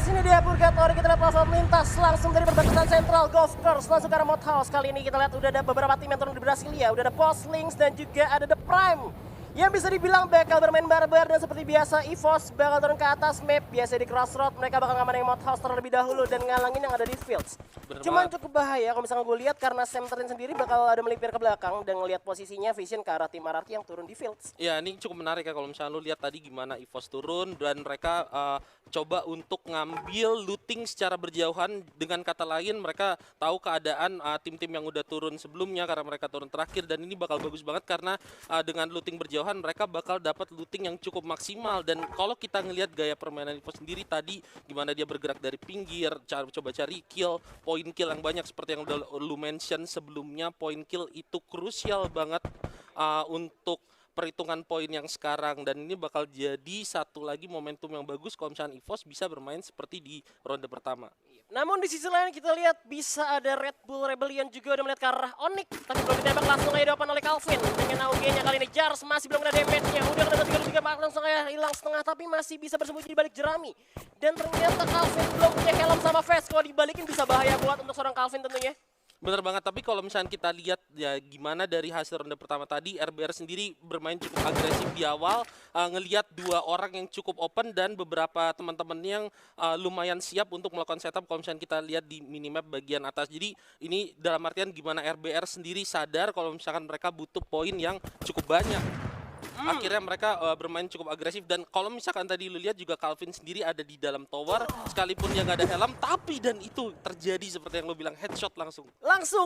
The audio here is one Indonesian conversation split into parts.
Ini dia Purgatory, kita lihat langsung lintas langsung dari perbatasan Central Golf Course langsung ke arah Mod House. Kali ini kita lihat udah ada beberapa tim yang turun di Brasilia, udah ada Boss Links dan juga ada The Prime yang bisa dibilang bakal bermain barbar, dan seperti biasa EVOS bakal turun ke atas map. Biasa di Crossroad mereka bakal ngamanin Mod House terlebih dahulu dan ngalangin yang ada di Fields. Cuman cukup bahaya kalau misalnya gue lihat karena Sam Terrin sendiri bakal ada melipir ke belakang dan ngelihat posisinya Vision ke arah tim RRQ yang turun di Fields. Ya, ini cukup menarik ya kalau misalnya lu lihat tadi gimana EVOS turun dan mereka coba untuk ngambil looting secara berjauhan. Dengan kata lain mereka tahu keadaan tim-tim yang udah turun sebelumnya karena mereka turun terakhir, dan ini bakal bagus banget karena dengan looting berjauhan mereka bakal dapat looting yang cukup maksimal. Dan kalau kita ngelihat gaya permainan EVOS sendiri tadi gimana dia bergerak dari pinggir, coba cari kill, point kill yang banyak seperti yang udah lu mention sebelumnya. Point kill itu krusial banget untuk perhitungan poin yang sekarang, dan ini bakal jadi satu lagi momentum yang bagus kalau misalnya EVOS bisa bermain seperti di ronde pertama. Namun di sisi lain kita lihat bisa ada Red Bull Rebellion juga udah melihat ke arah Onyx, tapi belum ditembak langsung aja diopan oleh Calvin dengan AUG-nya. Kali ini Jars masih belum kena damage-nya, udah kena 3 langsung aja hilang setengah, tapi masih bisa bersembunyi di balik jerami. Dan ternyata Calvin belum punya helm sama vest, kalau dibalikin bisa bahaya buat untuk seorang Calvin tentunya. Bener banget, tapi kalau misalnya kita lihat ya gimana dari hasil ronde pertama tadi, RBR sendiri bermain cukup agresif di awal, ngelihat dua orang yang cukup open dan beberapa teman-teman yang lumayan siap untuk melakukan setup kalau misalnya kita lihat di minimap bagian atas. Jadi ini dalam artian gimana RBR sendiri sadar kalau misalkan mereka butuh poin yang cukup banyak. Akhirnya mereka bermain cukup agresif, dan kalau misalkan tadi lu lihat juga Calvin sendiri ada di dalam tower sekalipun dia nggak ada helm, tapi dan itu terjadi seperti yang lu bilang, headshot langsung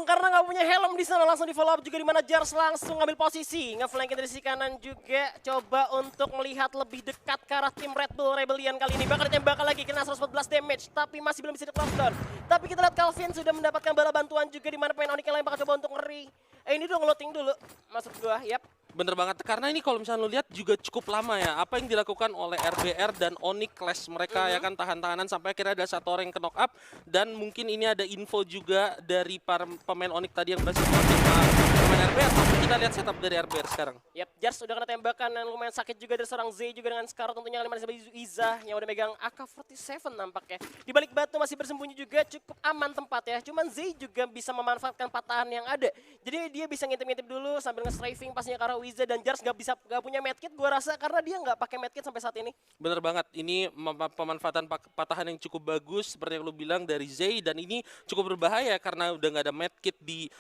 Karena nggak punya helm di sana langsung di follow up juga, di mana Jars langsung ngambil posisi ngeflankin dari sisi kanan juga, coba untuk melihat lebih dekat ke arah tim Red Bull Rebellion. Kali ini bakal ditembak lagi, kena 114 damage tapi masih belum bisa di knockdown. Tapi kita lihat Calvin sudah mendapatkan bala bantuan juga, di mana pemain Onyx yang lain bakal coba untuk ngeri. Ini dong loading dulu maksud gua, yap. Bener banget, karena ini kalau misalnya lu lihat juga cukup lama ya apa yang dilakukan oleh RBR dan Onyx clash mereka ya kan, tahan-tahanan sampai akhirnya ada satu orang yang knock up. Dan mungkin ini ada info juga dari para pemain Onyx tadi yang berhasil pemain RBR, tapi kita lihat setup dari RBR sekarang. Yap, Jars udah kena tembakan dan lumayan sakit juga dari seorang Z juga, dengan Scar tentunya kali ini Iza yang udah megang AK-47 nampaknya. Di balik batu masih bersembunyi juga, cukup aman tempat ya. Cuman Z juga bisa memanfaatkan patahan yang ada. Jadi dia bisa ngintip-ngintip dulu sambil nge-strafing pastinya ke arah Wiza, dan Jars gak punya medkit gua rasa karena dia nggak pakai medkit sampai saat ini. Bener banget, ini pemanfaatan patahan yang cukup bagus seperti yang lu bilang dari Zay, dan ini cukup berbahaya karena udah nggak ada medkit di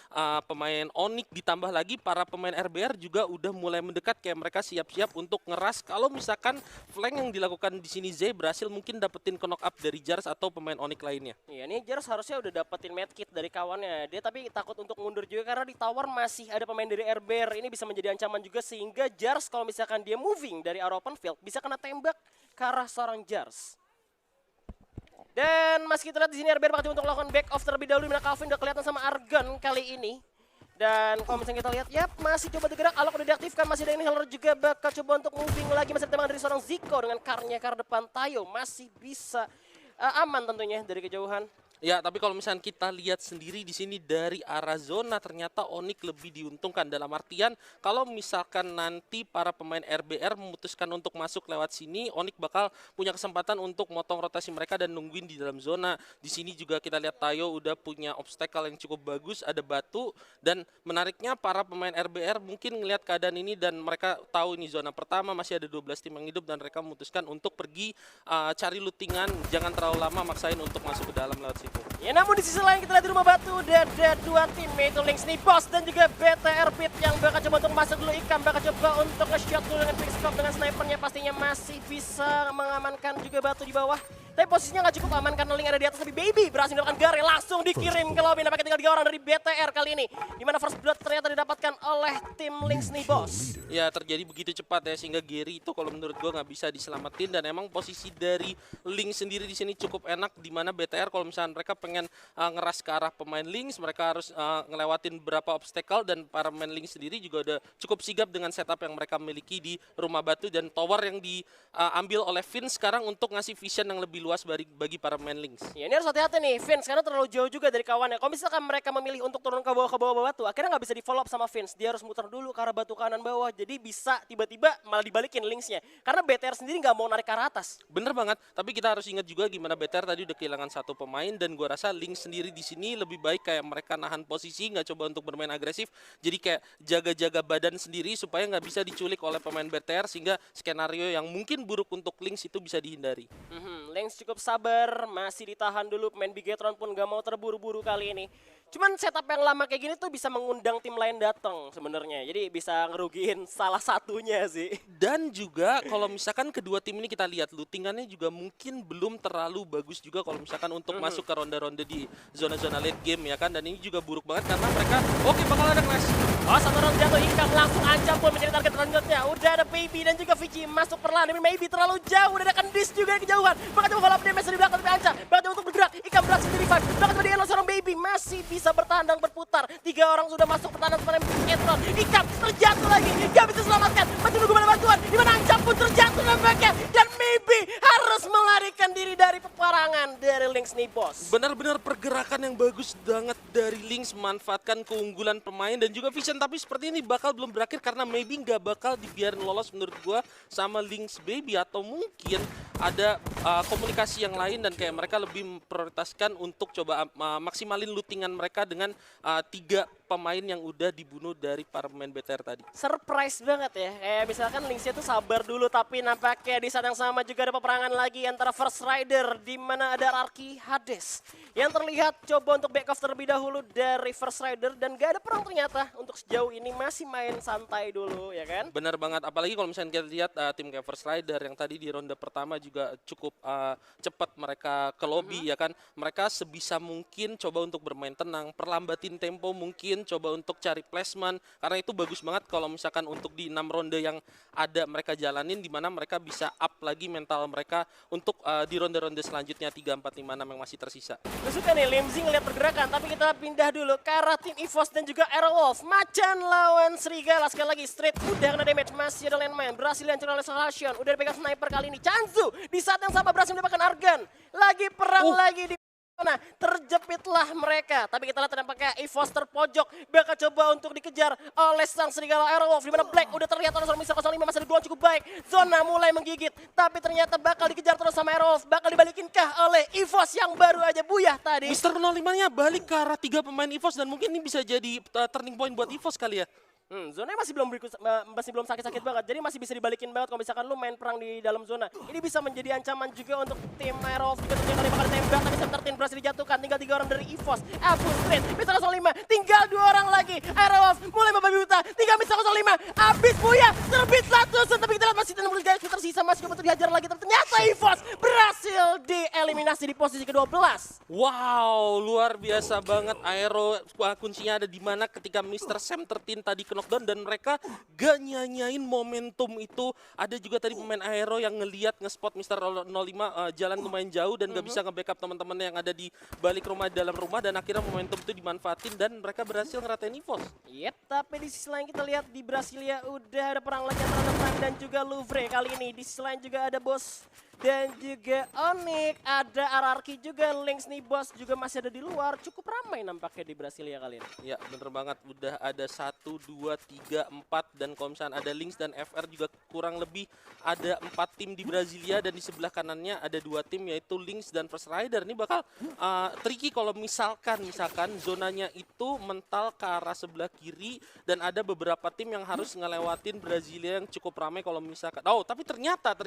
pemain Onyx, ditambah lagi para pemain RBR juga udah mulai mendekat, kayak mereka siap-siap untuk ngeras kalau misalkan flank yang dilakukan di sini Zay berhasil mungkin dapetin knock up dari Jars atau pemain Onyx lainnya. Iya, ini Jars harusnya udah dapetin medkit dari kawannya, dia tapi takut untuk mundur juga karena di tower masih ada pemain dari RBR. Ini bisa menjadi ancaman juga sehingga Jars kalau misalkan dia moving dari arah open field bisa kena tembak ke arah seorang Jars. Dan masih kita lihat di sini RBR bakal untuk melakukan back off terlebih dahulu, dimana Calvin udah kelihatan sama Argon kali ini. Dan kalau misalnya kita lihat, ya masih coba bergerak, Alok udah diaktifkan, masih ada inhaler juga bakal coba untuk moving lagi, masih ditembak dari seorang Zico dengan karnya ke depan. Tayo masih bisa aman tentunya dari kejauhan. Ya, tapi kalau misalnya kita lihat sendiri di sini dari arah zona, ternyata Onyx lebih diuntungkan, dalam artian kalau misalkan nanti para pemain RBR memutuskan untuk masuk lewat sini, Onyx bakal punya kesempatan untuk motong rotasi mereka dan nungguin di dalam zona. Di sini juga kita lihat Tayo udah punya obstacle yang cukup bagus, ada batu, dan menariknya para pemain RBR mungkin ngelihat keadaan ini dan mereka tahu ini zona pertama masih ada 12 tim yang hidup, dan mereka memutuskan untuk pergi cari lootingan, jangan terlalu lama maksain untuk masuk ke dalam lewat situ. Ya, namun di sisi lain kita lihat di rumah batu udah ada dua tim, yaitu Links nih Boss dan juga BTR Pit yang bakal coba untuk masuk dulu. Ikan bakal coba untuk nge-shot dulu dengan quickscope, dengan snipernya pastinya masih bisa mengamankan juga batu di bawah. Tapi posisinya nggak cukup aman karena Link ada di atas, tapi Baby berhasil mendapatkan Gare, langsung dikirim ke lobby. Nampaknya tinggal 3 orang dari BTR kali ini, dimana first blood ternyata didapatkan oleh tim Links nih Boss. Ya, terjadi begitu cepat ya sehingga Gary itu kalau menurut gua nggak bisa diselamatin, dan emang posisi dari Link sendiri di sini cukup enak, dimana BTR kalau misalnya mereka pengen ngeras ke arah pemain Links, mereka harus ngelewatin beberapa obstacle, dan para pemain Links sendiri juga udah cukup sigap dengan setup yang mereka miliki di rumah batu dan tower yang diambil oleh Finn sekarang untuk ngasih vision yang lebih luas luas bagi para pemain Lynx. Ya ini harus hati-hati nih, Vince, karena terlalu jauh juga dari kawannya. Kalau misalkan mereka memilih untuk turun ke bawah batu, akhirnya nggak bisa di follow up sama Vince. Dia harus muter dulu ke arah batu kanan bawah, jadi bisa tiba-tiba malah dibalikin Lynx-nya. Karena BTR sendiri nggak mau narik ke arah atas. Bener banget, tapi kita harus ingat juga gimana BTR tadi udah kehilangan satu pemain, dan gua rasa Lynx sendiri di sini lebih baik kayak mereka nahan posisi, nggak coba untuk bermain agresif. Jadi kayak jaga-jaga badan sendiri supaya nggak bisa diculik oleh pemain BTR, sehingga skenario yang mungkin buruk untuk Lynx itu bisa dihindari. Lynx cukup sabar, masih ditahan dulu. Pemain Bigetron pun gak mau terburu-buru kali ini. Cuman setup yang lama kayak gini tuh bisa mengundang tim lain datang sebenarnya. Jadi bisa ngerugiin salah satunya sih. Dan juga kalau misalkan kedua tim ini kita lihat lootingannya juga mungkin belum terlalu bagus juga kalau misalkan untuk masuk ke ronde-ronde di zona-zona late game ya kan. Dan ini juga buruk banget karena mereka bakal ada clash. Oh, satu orang jatuh, Incam langsung ancam pun menjadi target selanjutnya. Udah ada Baby dan juga Vici masuk perlahan. Demi Maybe terlalu jauh, udah ada Kendis juga di kejauhan. Bahkan coba follow up damage di belakang tapi ancam. Bahkan coba untuk bergerak, Incam berhasil di revive. Bahkan coba di Yellow seorang Baby masih bisa bertahan dan berputar. 3 orang sudah masuk pertahanan sepanjang Bigetron. Incam terjatuh lagi, gak bisa selamatkan. Masih menunggu bala bantuan, dimana ancam pun terjatuh nampaknya. Dan Maybe harus melarikan diri dari peperangan dari Lynx nih bos. Benar-benar pergerakan yang bagus banget dari Lynx memanfaatkan keunggulan pemain dan juga vision, tapi seperti ini bakal belum berakhir karena maybe nggak bakal dibiarin lolos menurut gua sama Lynx Baby, atau mungkin ada komunikasi yang lain dan kayak mereka lebih memprioritaskan untuk coba maksimalin lootingan mereka dengan 3 pemain yang udah dibunuh dari para pemain BTR tadi. Surprise banget ya, kayak misalkan Lynx-nya tuh sabar dulu, tapi nampaknya di saat yang sama juga ada peperangan lagi antara First Rider di mana ada Rarky Hades yang terlihat coba untuk back off terlebih dahulu dari First Rider, dan gak ada perang ternyata untuk sejauh ini, masih main santai dulu ya kan. Benar banget, apalagi kalau misalnya kita lihat tim kayak First Rider yang tadi di ronde pertama juga cukup cepat mereka ke lobby ya kan. Mereka sebisa mungkin coba untuk bermain tenang, perlambatin tempo mungkin, coba untuk cari placement, karena itu bagus banget kalau misalkan untuk di 6 ronde yang ada mereka jalanin, di mana mereka bisa up lagi mental mereka untuk di ronde-ronde selanjutnya 3, 4, 5, 6 yang masih tersisa. Gue suka nih Limzing ngeliat pergerakan, tapi kita pindah dulu ke arah tim EVOS dan juga Aerowolf. Macan lawan Serigala, sekali lagi Street udah kena damage, masih ada landmine, berhasil dihancurkan oleh Salation, udah dipegang sniper kali ini. Chanzu di saat yang sama berhasil mendapatkan Argan, lagi perang lagi di nah, terjepitlah mereka, tapi kita lihat tampaknya EVOS terpojok, bakal coba untuk dikejar oleh sang Serigala Aerowolf, di mana Black udah terlihat oleh seorang Mr. 05, masih ada dua cukup baik, zona mulai menggigit, tapi ternyata bakal dikejar terus sama Aerowolf, bakal dibalikinkah oleh EVOS yang baru aja buyah tadi. Mr. 05-nya balik ke arah 3 pemain EVOS dan mungkin ini bisa jadi turning point buat EVOS kali ya. Zonanya masih belum sakit-sakit banget, jadi masih bisa dibalikin banget kalau misalkan lu main perang di dalam zona. Ini bisa menjadi ancaman juga untuk tim Aerowolf, juga tentunya kali bakal ditembak, tapi Septertin berhasil dijatuhkan, tinggal 3 orang dari EVOS. Abu Street, Mr. 05, tinggal 2 orang lagi. Aerowolf mulai membabi buta, tinggal Mr. 05, habis buya, terbit satu, tapi kita lihat masih 60 guys tersisa, masih coba untuk dihajar lagi, tapi ternyata EVOS berhasil dieliminasi di posisi ke-12. Wow, luar biasa banget. Aero kuncinya ada di mana ketika Mr. Sam 13 tadi ke knockdown dan mereka gak nyanyain momentum itu. Ada juga tadi pemain Aero yang ngeliat ngespot Mr. 05 jalan lumayan jauh dan gak bisa nge-backup teman-temannya yang ada di balik rumah, dalam rumah, dan akhirnya momentum itu dimanfaatin dan mereka berhasil ngeratain EVOS. Yep, tapi di sisi lain kita lihat di Brasilia udah ada perang lagi antara Prime dan juga Louvre kali ini. Di sisi lain juga ada Boss dan juga Onyx, ada Ararki juga, Lynx nih bos juga masih ada di luar. Cukup ramai nampaknya di Brasilia kali ini. Ya bener banget, udah ada 1, 2, 3, 4, dan kalau misalnya ada Lynx dan FR juga kurang lebih ada 4 tim di Brasilia, dan di sebelah kanannya ada 2 tim yaitu Lynx dan First Rider. Ini bakal tricky kalau misalkan zonanya itu mental ke arah sebelah kiri dan ada beberapa tim yang harus ngelewatin Brasilia yang cukup ramai kalau misalkan. Oh, tapi ternyata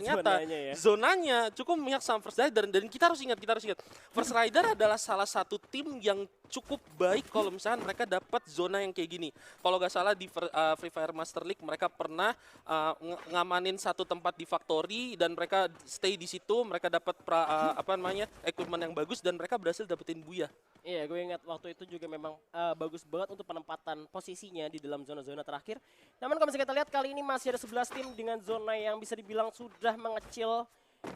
zonanya cukup banyak sama First Rider, dan kita harus ingat First Rider adalah salah satu tim yang cukup baik kalau misalkan mereka dapat zona yang kayak gini. Kalau gak salah di Free Fire Master League mereka pernah ngamanin satu tempat di factory dan mereka stay di situ, mereka dapat equipment yang bagus dan mereka berhasil dapetin buya. Iya, gue ingat waktu itu juga memang bagus banget untuk penempatan posisinya di dalam zona-zona terakhir. Namun kalau misalnya kita lihat kali ini masih ada 11 tim dengan zona yang bisa dibilang sudah mengecil.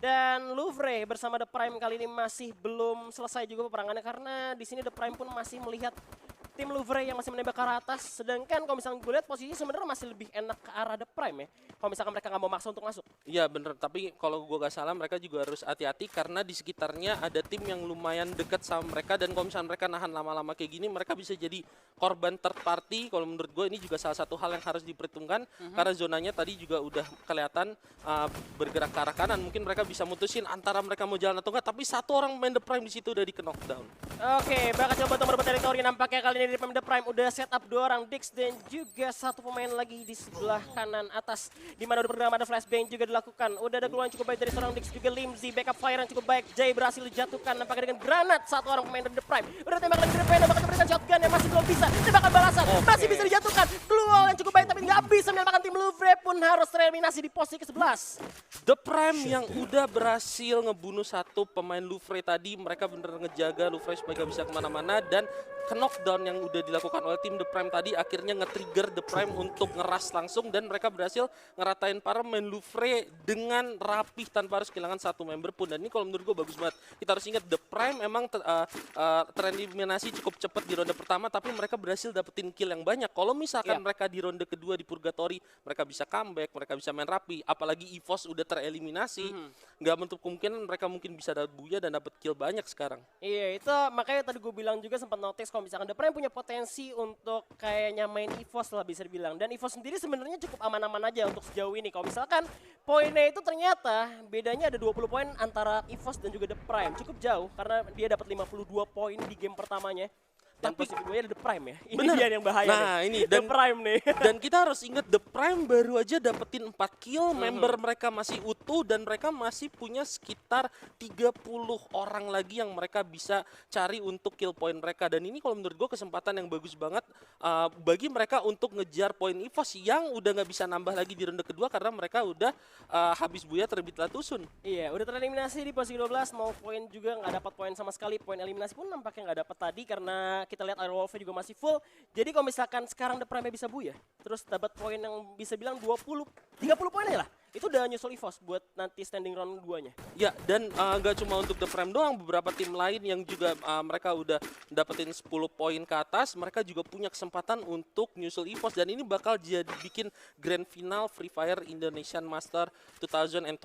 Dan Louvre bersama The Prime kali ini masih belum selesai juga peperangannya, karena di sini The Prime pun masih melihat tim Louvre yang masih menembak ke arah atas. Sedangkan kalau misalnya gue lihat posisi sebenarnya masih lebih enak ke arah The Prime ya. Kalau misalkan mereka nggak mau maksa untuk masuk. Iya bener, tapi kalau gue gak salah mereka juga harus hati-hati karena di sekitarnya ada tim yang lumayan dekat sama mereka dan kalau misalnya mereka nahan lama-lama kayak gini mereka bisa jadi korban third party. Kalau menurut gue ini juga salah satu hal yang harus diperhitungkan karena zonanya tadi juga udah kelihatan bergerak ke arah kanan. Mungkin mereka bisa mutusin antara mereka mau jalan atau enggak, tapi satu orang main The Prime di situ udah di knockdown. Oke, bakal coba untuk merebut teritori. Nampaknya kali ini di The Prime udah setup 2 orang Dix dan juga satu pemain lagi di sebelah kanan atas. Di mana udah program ada flashbang juga dilakukan. Udah ada keluaran cukup baik dari seorang Dix juga Limzy. Backup fire yang cukup baik. Jay berhasil dijatuhkan. Nampaknya dengan granat satu orang pemain dari The Prime. Udah tembak lagi dari Prime. Bakal memberikan shotgun yang masih belum bisa. Tembakan balasan. Masih bisa dijatuhkan. Keluar yang cukup baik tapi nggak bisa menyelamatkan tim Louvre pun harus tereliminasi di posisi ke-11. The Prime yang udah berhasil ngebunuh satu pemain Louvre tadi, mereka bener ngejaga Louvre supaya gak bisa kemana-mana dan knockdown yang udah dilakukan oleh tim The Prime tadi akhirnya nge-trigger The Prime untuk ngeras langsung dan mereka berhasil ngeratain para pemain Louvre dengan rapih tanpa harus kehilangan satu member pun. Dan ini kalau menurut gue bagus banget. Kita harus ingat The Prime emang tereliminasi cukup cepat di ronde pertama tapi mereka berhasil dapetin kill yang banyak. Kalau misalkan mereka di ronde kedua di Purgatory, mereka bisa comeback, mereka bisa main rapi. Apalagi EVOS udah tereliminasi, nggak menutup kemungkinan mereka mungkin bisa dapat buya dan dapat kill banyak sekarang. Iya, itu makanya tadi gue bilang juga sempat notice kalau misalkan The Prime punya potensi untuk kayaknya main EVOS lah bisa dibilang. Dan EVOS sendiri sebenarnya cukup aman-aman aja untuk sejauh ini. Kalau misalkan poinnya itu ternyata bedanya ada 20 poin antara EVOS dan juga The Prime. Cukup jauh karena dia dapat 52 poin di game pertamanya. Dan Tapi posisi kedua ada The Prime ya. Ini bener. dia yang bahaya Nah, nih. ini The Prime nih. Dan kita harus ingat The Prime baru aja dapetin 4 kill, member mereka masih utuh dan mereka masih punya sekitar 30 orang lagi yang mereka bisa cari untuk kill point mereka. Dan ini kalau menurut gue kesempatan yang bagus banget bagi mereka untuk ngejar poin EVOS yang udah nggak bisa nambah lagi di ronde kedua karena mereka udah habis buya terbit Latusun. Iya, udah tereliminasi di posisi 12, mau poin juga nggak dapat poin sama sekali. Poin eliminasi pun nampaknya nggak dapat tadi karena kita lihat Air Wolf juga masih full. Jadi kalau misalkan sekarang The Prime bisa buya, terus dapat poin yang bisa bilang 20, 30 poin aja lah. Itu udah nyusul EVOS buat nanti standing round 2-nya. Ya, dan nggak cuma untuk The Prime doang, beberapa tim lain yang juga mereka udah dapetin 10 poin ke atas, mereka juga punya kesempatan untuk nyusul EVOS dan ini bakal jadi bikin grand final Free Fire Indonesian Master 2024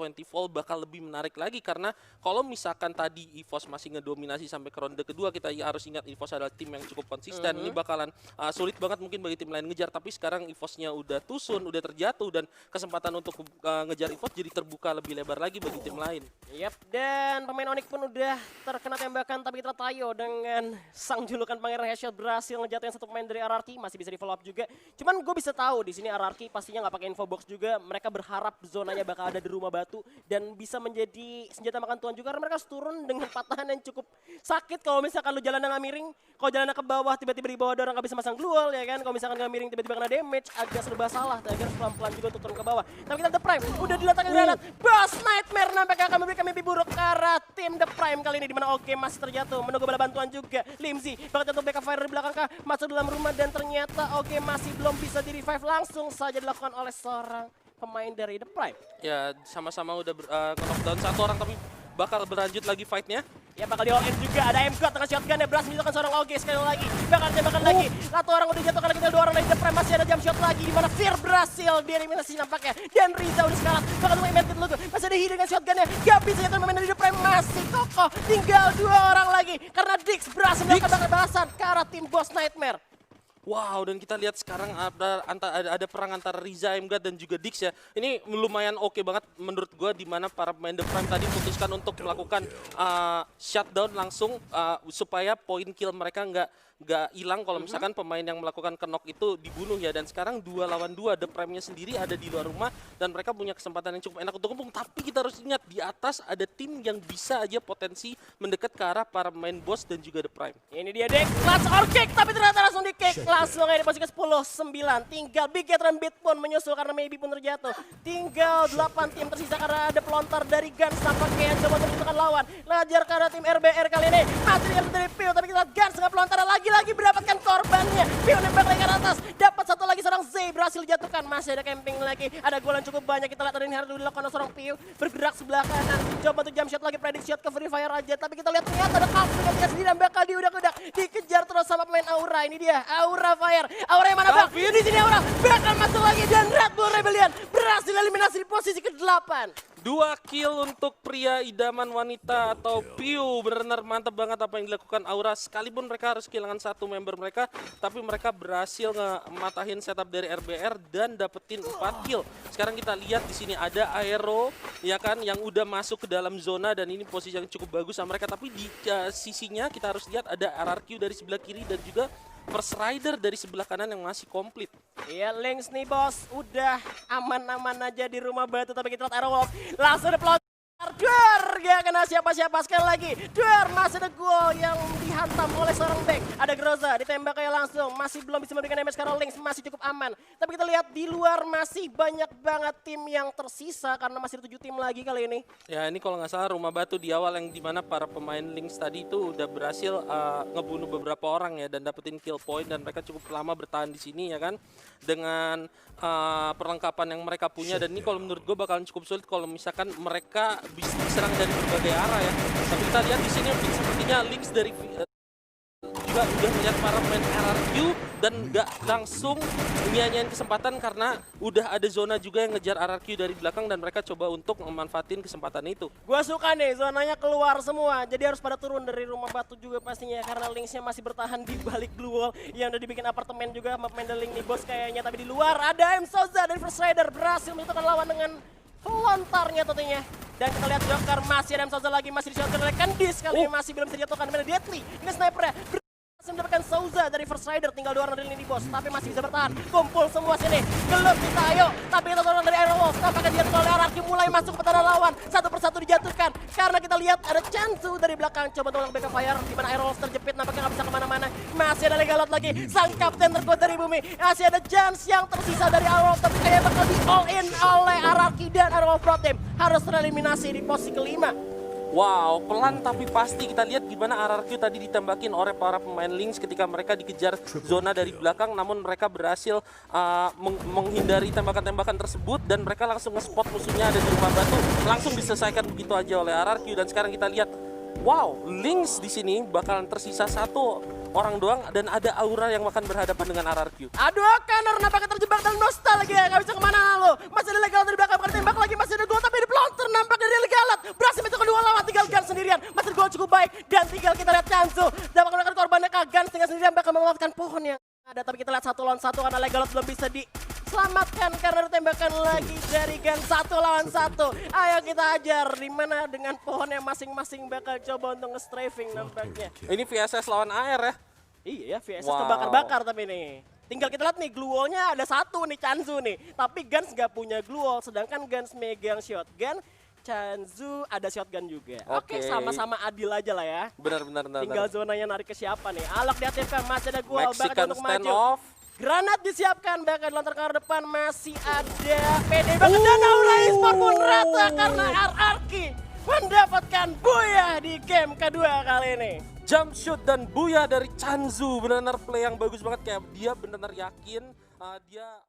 bakal lebih menarik lagi karena kalau misalkan tadi EVOS masih ngedominasi sampai ke ronde kedua, kita harus ingat EVOS adalah tim yang cukup konsisten. Ini bakalan sulit banget mungkin bagi tim lain ngejar, tapi sekarang EVOS-nya udah tusun, udah terjatuh dan kesempatan untuk ngejar EVOS jadi terbuka lebih lebar lagi bagi tim lain. Yap, dan pemain Onyx pun udah terkena tembakan tapi kita tayo dengan sang julukan Pangeran Headshot berhasil ngejatuhin satu pemain dari RRQ, masih bisa di follow up juga. Cuman gue bisa tahu di sini RRQ pastinya nggak pakai info box juga, mereka berharap zonanya bakal ada di rumah batu dan bisa menjadi senjata makan tuan juga karena mereka harus turun dengan patahan yang cukup sakit kalau misalkan lu jalan nggak miring, kalau jalan ke bawah tiba-tiba di bawah ada orang nggak bisa masang glual ya kan, kalau misalkan nggak miring tiba-tiba kena damage agak serba salah, tapi harus pelan-pelan juga untuk turun ke bawah. Tapi kita The Prime udah diletakkan granat, Boss Nightmare nampaknya akan memberikan mimpi buruk ke arah tim The Prime kali ini di mana Oke masih terjatuh menunggu bala bantuan juga. Limzy bakal jatuh backup fire di belakang kah, masuk dalam rumah dan ternyata Oke masih belum bisa di revive, langsung saja dilakukan oleh seorang pemain dari The Prime. Ya sama-sama udah knockdown satu orang tapi bakal berlanjut lagi fight-nya. Ya bakal di all in juga, ada MK dengan shotgun ya berhasil menjatuhkan seorang Oke sekali lagi. Bakal tembakan lagi, satu orang udah jatuhkan lagi, tinggal 2 orang dari The Prime, masih ada jump shot lagi di mana Fear berhasil dieliminasi nampaknya. Dan Riza udah sekarat, bakal tunggu Invented Logo, masih ada Hi dengan shotgunnya, gak bisa jatuh pemain dari The Prime, masih kokoh. Tinggal 2 orang lagi karena Dix berhasil melakukan balasan ke arah tim Boss Nightmare. Wow, dan kita lihat sekarang ada perang antara Riza, Emgat dan juga Dix ya. Ini lumayan oke banget menurut gue di mana para pemain The Prime tadi memutuskan untuk melakukan shutdown langsung supaya poin kill mereka nggak hilang kalau misalkan pemain yang melakukan knock itu dibunuh ya. Dan sekarang 2 lawan 2, The Prime-nya sendiri ada di luar rumah dan mereka punya kesempatan yang cukup enak untuk kempung. Tapi kita harus ingat di atas ada tim yang bisa aja potensi mendekat ke arah para pemain boss dan juga The Prime. Ini dia Dek, clutch or kick, tapi ternyata langsung di kick. Langsung aja di posisi ke-10, 9. Tinggal Big Get dan Beat pun menyusul karena Maybe pun terjatuh. Tinggal 8 tim tersisa karena ada pelontar dari Guns nampaknya yang coba menentukan lawan. Lajar ke arah tim RBR kali ini. Masih yang dari Pio, tapi kita lihat Guns nggak pelontar lagi lagi mendapatkan korbannya. Pio nembak lagi ke atas, dapat satu lagi seorang Z berhasil jatuhkan. Masih ada camping lagi, ada gol yang cukup banyak. Kita lihat ada ini harus dilakukan oleh seorang Pio bergerak sebelah kanan. Coba untuk jump shot lagi, predict shot ke Free Fire aja. Tapi kita lihat ternyata ada Kafu yang dia sendiri dan bakal diudak-udak. Dikejar terus sama pemain Aura. Ini dia Aura Fire. Aura yang mana bang? Di sini Aura bakal masuk lagi dan Red Bull Rebellion berhasil eliminasi di posisi ke-8. 2 kill untuk pria idaman wanita atau Piu. Benar-benar mantap banget apa yang dilakukan Aura. Sekalipun mereka harus kehilangan satu member mereka, tapi mereka berhasil ngematahin setup dari RBR dan dapetin 4 kill. Sekarang kita lihat di sini ada Aero ya kan yang udah masuk ke dalam zona dan ini posisi yang cukup bagus sama mereka. Tapi di sisinya kita harus lihat ada RRQ dari sebelah kiri dan juga First Rider dari sebelah kanan yang masih komplit. Iya, Lynx nih bos, udah aman-aman aja di rumah batu. Tapi kita lihat Aerowolf langsung dipelontar. Duar, gak kena siapa-siapa sekali lagi. Duar, masih ada gol yang dihantam oleh seorang back. Ada Groza, ditembak kayak langsung. Masih belum bisa memberikan damage karena Lynx masih cukup aman. Tapi kita lihat di luar masih banyak banget tim yang tersisa karena masih ada 7 tim lagi kali ini. Ya ini kalau nggak salah rumah batu di awal yang dimana para pemain Lynx tadi itu udah berhasil ngebunuh beberapa orang ya dan dapetin kill point dan mereka cukup lama bertahan di sini ya kan dengan perlengkapan yang mereka punya dan ini kalau menurut gue bakalan cukup sulit kalau misalkan mereka bisa diserang dari berbagai arah ya. Tapi kita lihat di sini sepertinya Lynx dari juga udah melihat para pemain RRQ dan nggak langsung nyanyiin kesempatan karena udah ada zona juga yang ngejar RRQ dari belakang dan mereka coba untuk memanfaatin kesempatan itu. Gua suka nih zonanya keluar semua, jadi harus pada turun dari rumah batu juga pastinya karena Lynxnya masih bertahan di balik blue wall yang udah dibikin apartemen juga sama pemain The Link nih bos kayaknya. Tapi di luar ada M Souza dari First Rider berhasil menentukan lawan dengan pelontarnya tentunya. Dan kita lihat Joker masih ada M Souza lagi, masih dishotkan oleh Candice kali ini masih belum bisa dijatuhkan. Ada Deadly, ini snipernya. Masih mendapatkan Souza dari First Rider, tinggal 2 orang dari lini bos, tapi masih bisa bertahan. Kumpul semua sini, gelap kita ayo. Tapi kita orang dari Aerowolf, tampaknya dia oleh RRQ mulai masuk ke tanah lawan. Satu persatu dijatuhkan, karena kita lihat ada Chansu dari belakang. Coba tolong backup fire, di mana Aerowolf terjepit, nampaknya nggak bisa kemana-mana. Masih ada Legalot lagi, sang kapten terkuat dari bumi. Masih ada Jans yang tersisa dari Aerowolf, tapi kayak bakal di all in oleh RRQ dan Aerowolf Pro Team. Harus tereliminasi di posisi ke-5. Wow, pelan tapi pasti kita lihat gimana RRQ tadi ditembakin oleh para pemain Lynx ketika mereka dikejar zona dari belakang, namun mereka berhasil menghindari tembakan-tembakan tersebut dan mereka langsung nge-spot musuhnya ada di rumah batu, langsung diselesaikan begitu aja oleh RRQ. Dan sekarang kita lihat, wow, Lynx di sini bakalan tersisa 1 orang doang dan ada Aura yang akan berhadapan dengan RRQ. Aduh, Connor nampaknya terjebak dalam nostalgia, gak bisa kemana lo. Masih ada Legalot dari belakang, bakal tembak lagi, masih ada gol tapi ada pelontar nampaknya dari Legalot. Berhasil menentukan 2 lawan, tinggal Gans sendirian. Masih ada gol cukup baik dan tinggal kita lihat Chansu. Dapat menggunakan korbannya ke Gans tinggal sendirian bakal menguatkan pohon yang ada. Tapi kita lihat 1 lawan 1 karena Legalot belum bisa diselamatkan karena ada tembakan lagi dari Gans 1 lawan 1. Ayo kita ajar dimana dengan pohon yang masing-masing bakal coba untuk nge-strafing nampaknya. Ini VSS lawan AR ya. Iya, VSS Wow. terbakar-bakar tapi nih. Tinggal kita lihat nih, glue wall-nya ada 1 nih, Chansu nih. Tapi Gans nggak punya glue wall, sedangkan Gans megang shotgun, Chansu ada shotgun juga. Oke, Oke. sama-sama adil aja lah ya. Benar. Tinggal zonanya narik ke siapa nih. Alok diaktifkan, masih ada gua bakal Mexican untuk stand maju. off. Granat disiapkan, bakal dilontarkan ke arah depan, masih ada PD banget. Dan Aura Esport pun rata karena RRQ mendapatkan booyah di game kedua kali ini. Jump shoot dan booyah dari Chansu, benar-benar play yang bagus banget, kayak dia benar-benar yakin dia